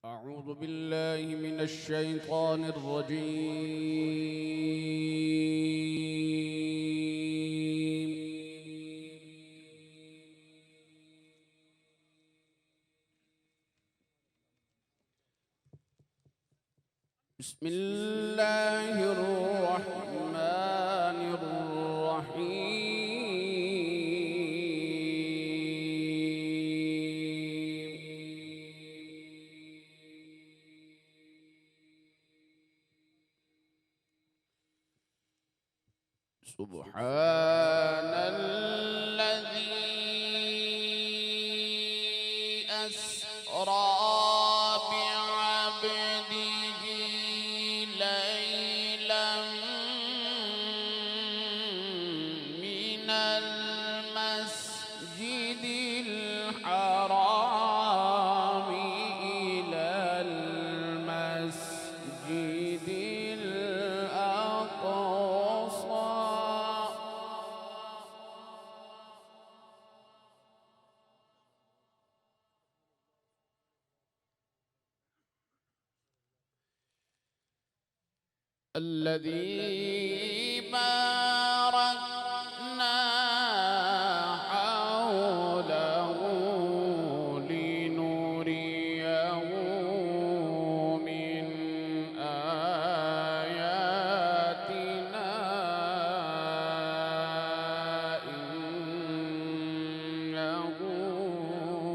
أعوذ بالله من الشيطان الرجيم. بسم الله الرحمن الرحيم. سبحان الذي أسرى بعبده ليلا من المسجد الحرام إلى المسجد الأقصى الذي باركنا حوله لنريه من آياتنا إنه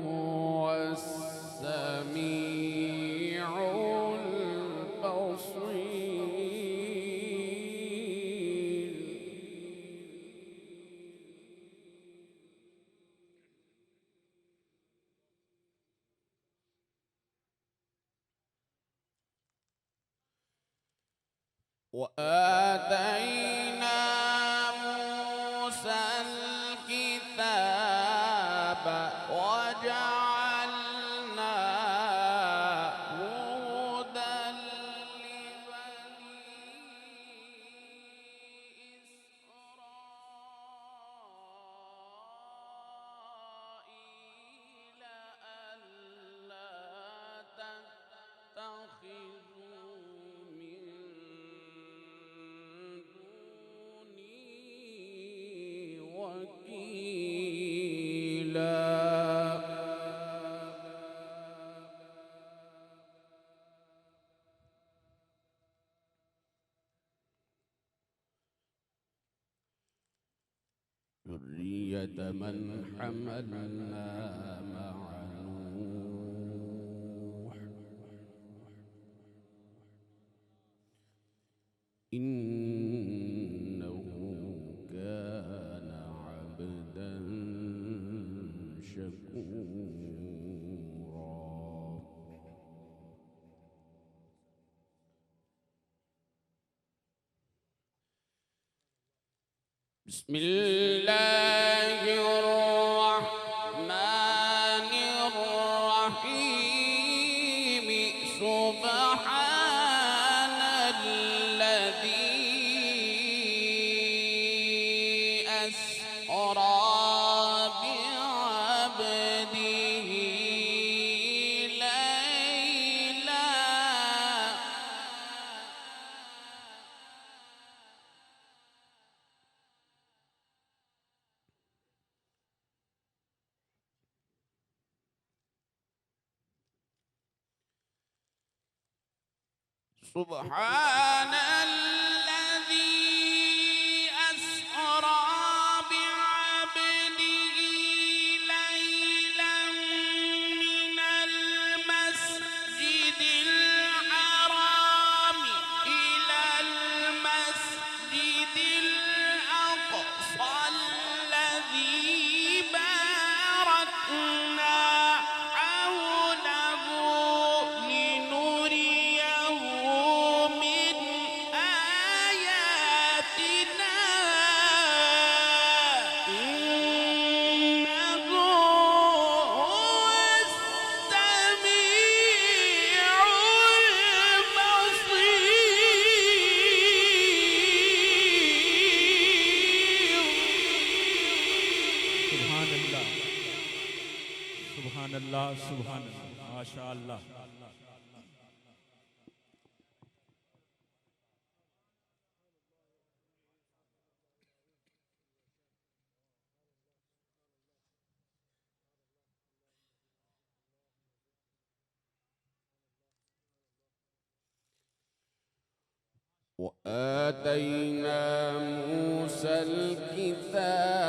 هو السميع البصير. وآتينا موسى الكتاب وجعلناه هدى لبني إسرائيل ألا تتخذوا من دوني وكيلا. ذرية من حملنا مع نوح إنه كان عبدا شكورا. بسم الله الرحمن الرحيم. سبحان الذي أسرى بعبده ليلا سبحان الذي أسرى بعبده ليلا من المسجد الحرام إلى المسجد الأقصى الذي باركنا حوله لنريه من آياتنا إنه هو السميع البصير. سبحان الله سبحان الله سبحان الله ما شاء الله. وآتينا موسى الكتاب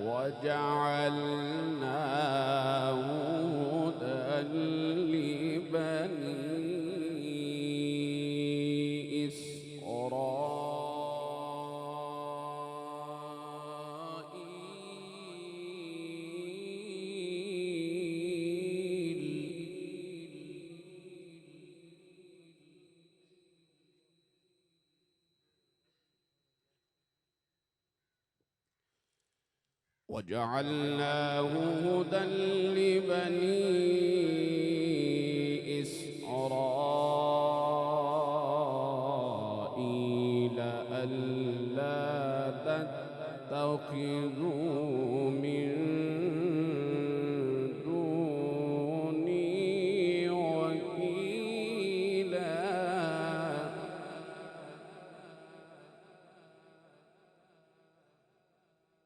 وجعلناه هدى لبني إسرائيل ألا تتخذوا من دوني وكيلا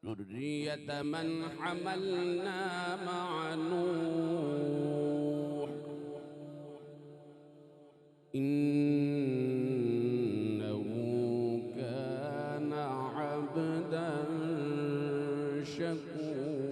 ذرية من حملنا مع نوح إنه كان عبدا شكورا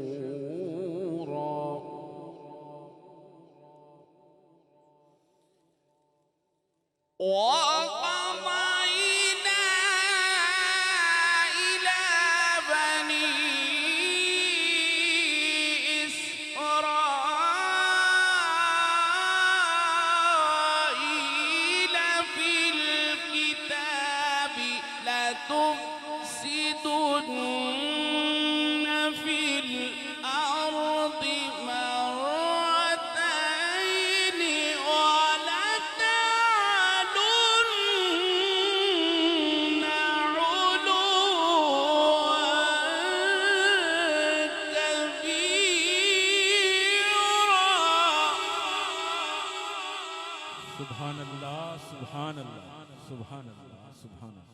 لتفسدن في الأرض مرتين ولتعلن علوا كبيرا. سبحان الله سبحان الله سبحان الله سبحان الله.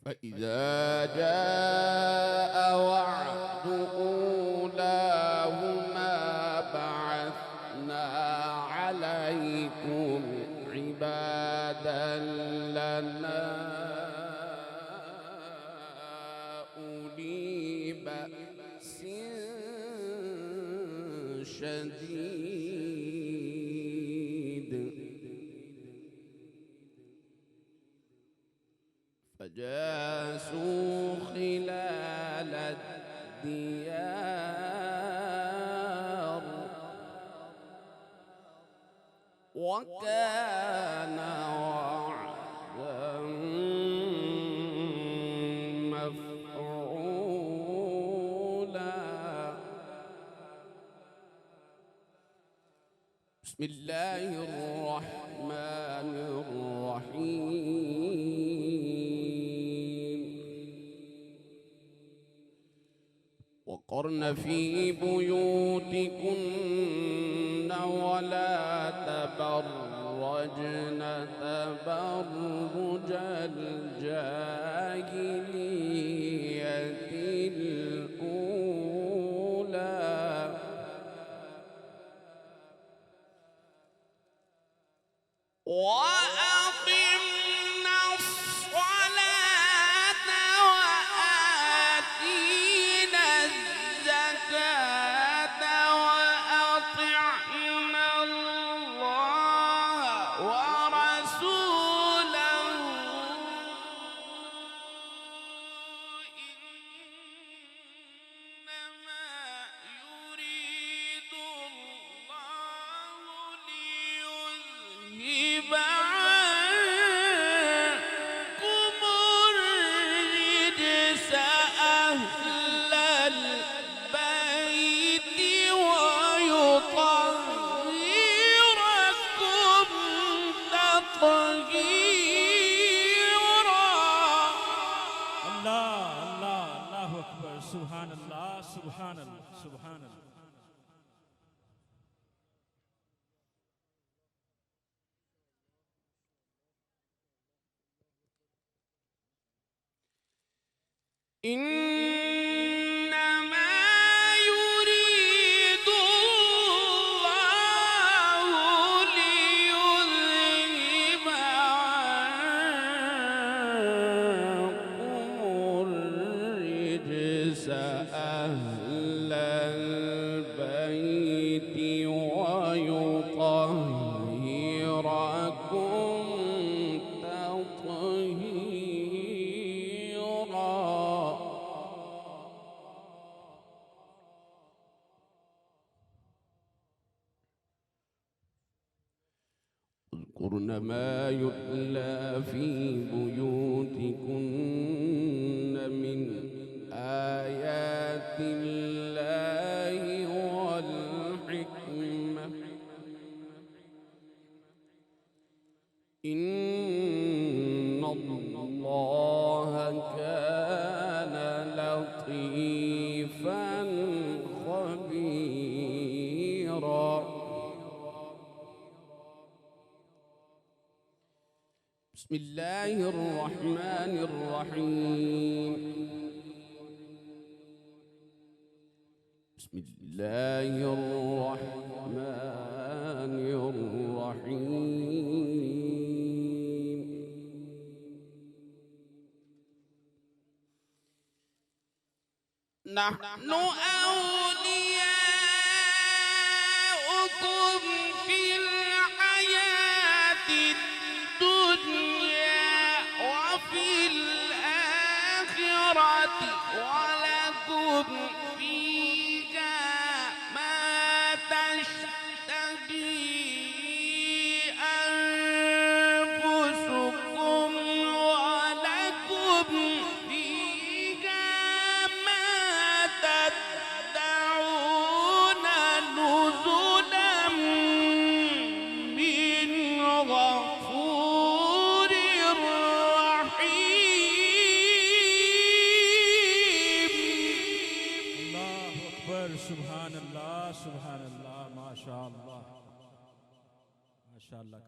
فإذا جاء وعد أولاهما بعثنا عليكم عبادا لنا أولي بأس شديد فجاسوا خلال الديار وكان وعدا مفعولا. بسم الله الرحمن الرحيم. وقرن في بيوتكن ولا تبرجن تبرج الجاهلية الأولى وأقمنا الصلاة وآتينا الزكاة وأطعنا الله ورسوله إنما يريد الله ليذهب عنكم الرجس أهل البيت ويطهركم تطهيرا. سبحان الله سبحان الله سبحان الله إنما يريد الله ليذهب عنكم الرجس أهل البيت ويطهركم تطهيرا. اذكرن ما يتلى في بيوتكن من آيات الله والحكمة إن الله كان لطيفا خبيرا. بسم الله الرحمن الرحيم. بسم الله الرحمن الرحيم. نحن أولياؤكم في الحياة الدنيا وفي الآخرة ولكم فيها ما تشتهي أنفسكم ولكم فيها ما تدعون نزلا من غفور رحيم. الله أكبر سبحان الله سبحان الله ما شاء الله ما شاء الله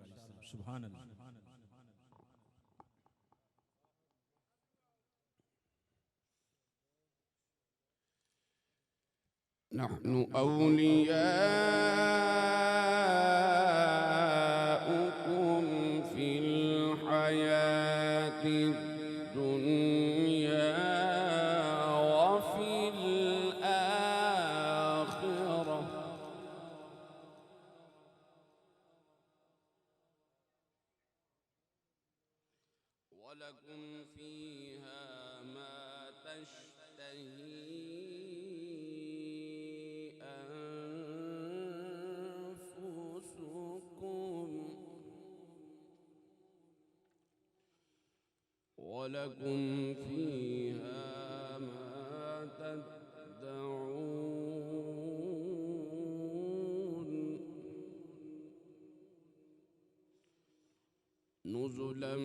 سبحان الله. نحن أولياؤكم في الحياة الدنيا وفي الآخرة ولكم فيها ما تشتهي ولكم فيها ما تدعون نزلا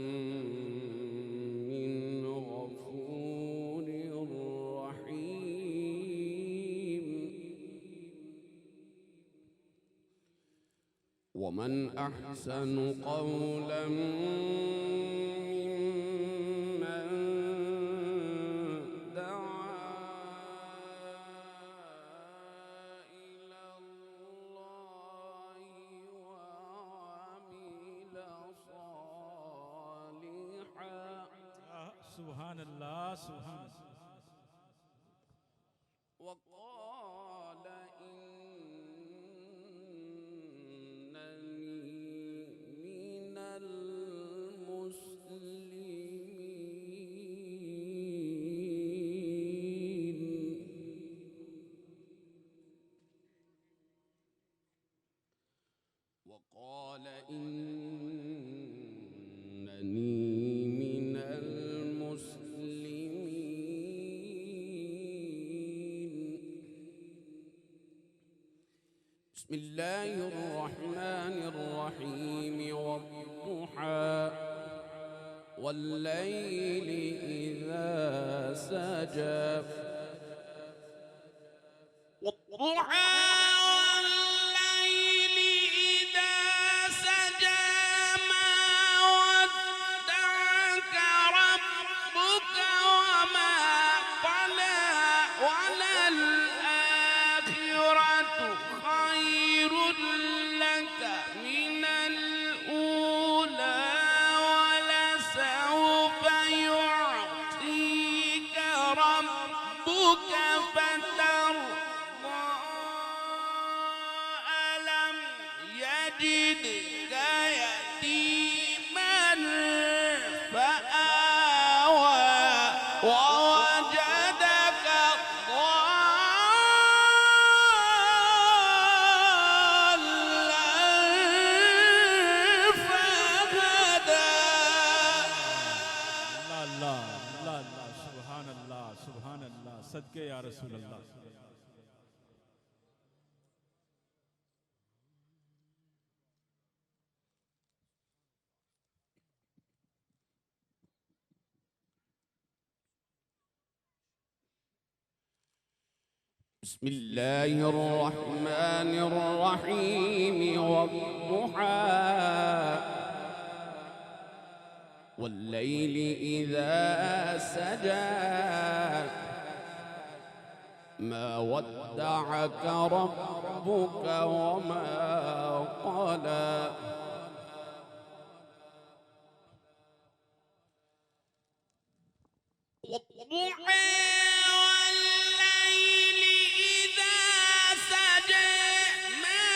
من غفور رحيم. ومن أحسن قولا سبحان الله سبحان الله. وقال إنني من المسلمين. وقال إنني من المسلمين. بسم الله الرحمن الرحيم. والضحى والليل إذا سجى والضحى والليل إذا سجى ما ودعك ربك وما قلى وللآخرة خير لك من الأولى ولسوف يعطيك ربك فترضى ألم يجدك يتيما فآوى ووجدك ضالا فهدى. لا لا لا لا سبحان الله سبحان الله صدقے یا رسول اللہ. بسم الله الرحمن الرحيم والضحى والليل إذا سجى ما ودعك ربك وما قلى والضحى والليل إذا سجى ما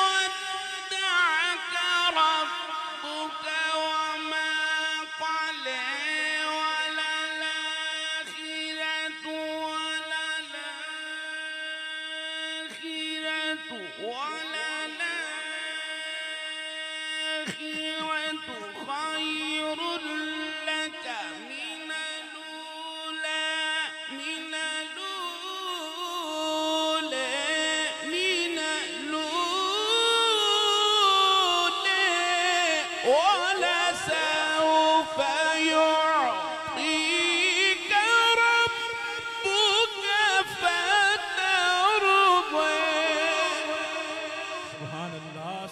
ودعك ربك وما قلى وللآخرة خير لك من الأولى ولسوف يعطيك ربك فترضى. سبحان اللہ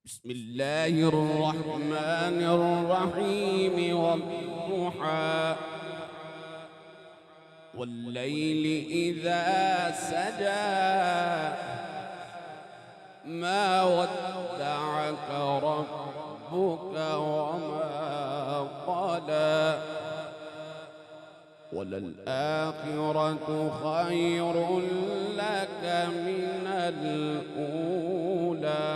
بسم الله الرحمن الرحيم والضحى والليل إذا سجى ما ودعك ربك وما قلى وللآخرة خير لك من الأولى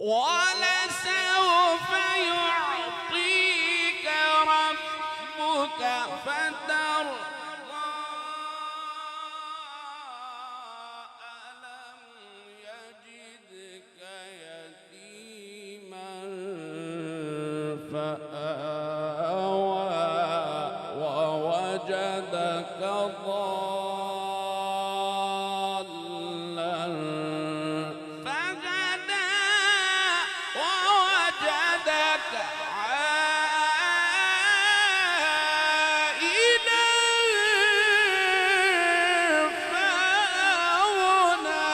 ولسوف يعطيك ربك فترضى ألم يجدك يتيما فآوى ووجدك ضالا فهدى ووجدك عائلا فأغنى.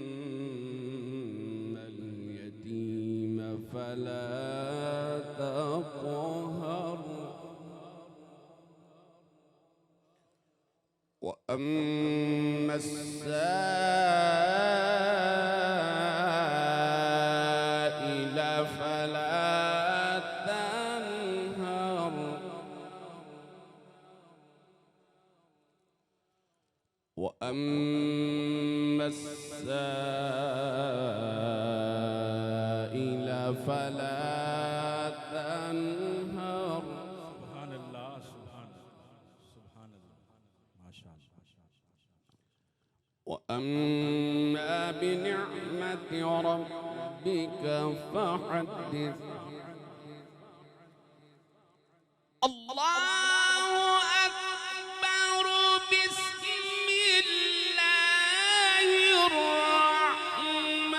أما اليتيم فلا تقهر وأما السائل فلا تنهر وأما السائل فلا تنهر. سبحان اللہ سبحان سبحان اللہ ما شاء اللہ. وأما بنعمة بنعمة ربك فحدث. الله أكبر. بسم الله الرحمن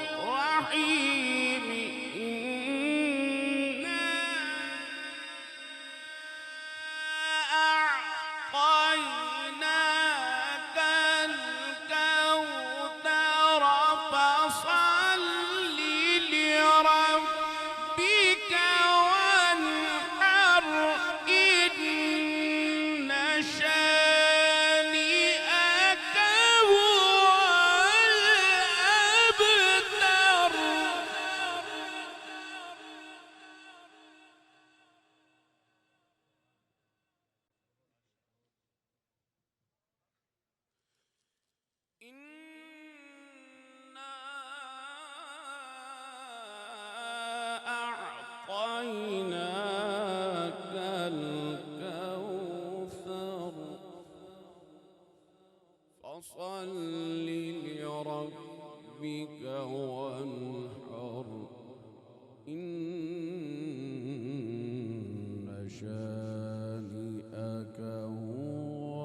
الرحيم. إنا أعطيناك الكوثر فصل لربك وانحر. إن شانئك هو الأبتر. إنا أعطيناك الكوثر فصل لربك وانحر. إن شانئك هو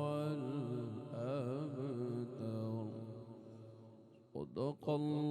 الأبتر. صدق الله